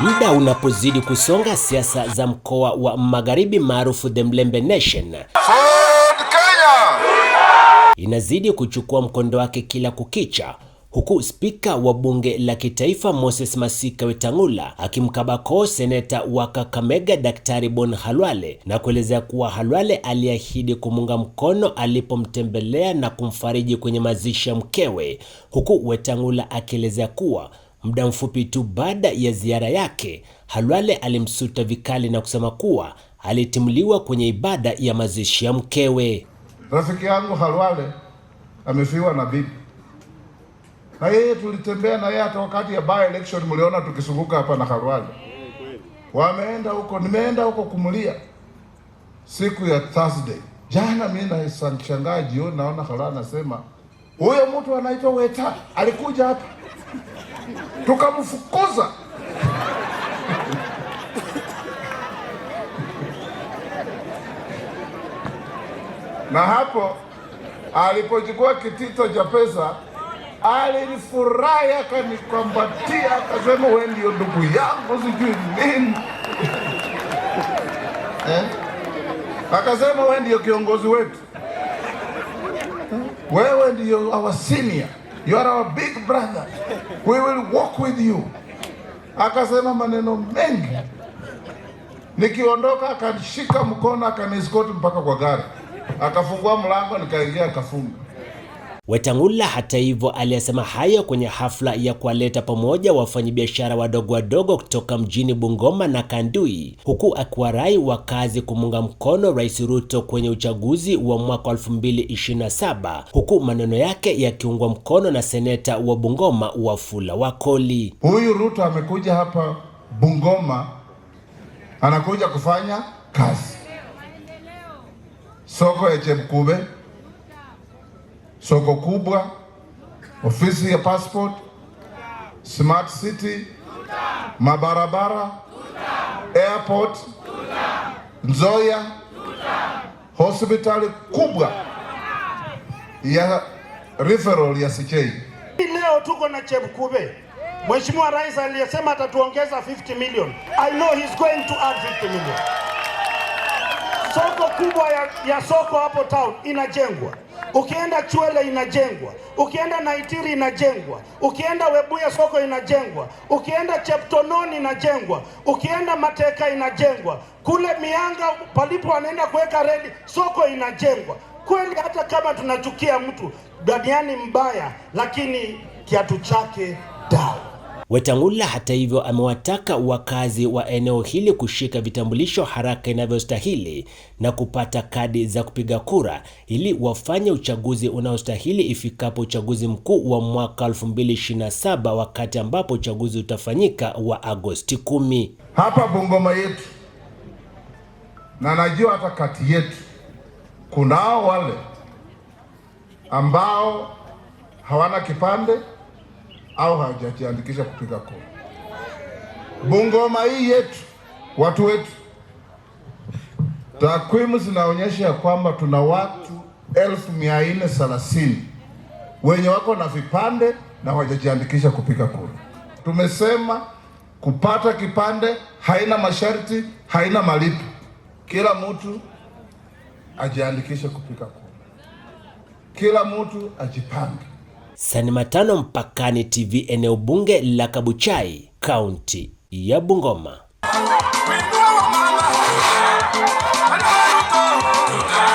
Muda unapozidi kusonga, siasa za mkoa wa Magharibi maarufu The Mlembe Nation inazidi kuchukua mkondo wake kila kukicha, huku spika wa bunge la kitaifa Moses Masika Wetangula akimkabako seneta wa Kakamega Daktari Bon Khalwale na kuelezea kuwa Khalwale aliahidi kumunga mkono alipomtembelea na kumfariji kwenye mazishi ya mkewe, huku Wetangula akielezea kuwa muda mfupi tu baada ya ziara yake Khalwale alimsuta vikali na kusema kuwa alitimuliwa kwenye ibada ya mazishi ya mkewe. Rafiki yangu Khalwale amefiwa na bibi. Na yeye tulitembea na yeye hata wakati ya by election, mliona tukizunguka hapa na Khalwale. Wameenda huko, nimeenda huko kumulia siku ya Thursday. Jana mimi na shangaa jioni naona Khalwale anasema huyo mtu anaitwa Weta alikuja hapa. Tukamfukuza. Na hapo alipochukua kitito cha pesa alinifurahi, akanikumbatia, akasema wewe ndio ndugu yangu sijui nini. Akasema wewe ndio kiongozi wetu. Wewe ndio our senior. You are our big brother. We will walk with you. Akasema maneno mengi. Nikiondoka akanishika mkono akaniescort mpaka kwa gari. Akafungua mlango nikaingia akafunga. Wetangula hata hivyo aliyesema hayo kwenye hafla ya kuwaleta pamoja wafanyabiashara wadogo kutoka mjini Bungoma na Kandui, huku akiwarai wakazi kumunga mkono Rais Ruto kwenye uchaguzi wa mwaka 2027, huku maneno yake yakiungwa mkono na seneta wa Bungoma Wafula Wakoli. Huyu Ruto amekuja hapa Bungoma, anakuja kufanya kazi. Soko ya Chemkube, soko kubwa, ofisi ya passport, smart city, mabarabara, airport, Nzoia, hospitali kubwa ya referral ya Sichei. Leo tuko na Chemkube. Mheshimiwa Rais aliyesema atatuongeza 50 million. I know he's going to add 50 million. Soko kubwa ya soko hapo town inajengwa. Ukienda Chwele inajengwa, ukienda Naitiri inajengwa, ukienda Webuye soko inajengwa, ukienda Cheptononi inajengwa, ukienda Mateka inajengwa, kule Mianga palipo wanaenda kuweka reli soko inajengwa. Kweli hata kama tunachukia mtu duniani mbaya, lakini kiatu chake dawa. Wetangula hata hivyo amewataka wakazi wa eneo hili kushika vitambulisho haraka inavyostahili na kupata kadi za kupiga kura ili wafanye uchaguzi unaostahili ifikapo uchaguzi mkuu wa mwaka 2027, wakati ambapo uchaguzi utafanyika wa Agosti 10. Hapa Bungoma yetu, na najua hata kati yetu kunao wale ambao hawana kipande au hawajajiandikisha kupiga kura. Bungoma hii yetu, watu wetu, takwimu zinaonyesha kwamba tuna watu 1430 wenye wako na vipande na hawajajiandikisha kupiga kura. Tumesema kupata kipande haina masharti, haina malipo. Kila mtu ajiandikishe kupiga kura. Kila mtu ajipange. Sani Matano, Mpakani TV, eneo bunge la Kabuchai, kaunti ya Bungoma.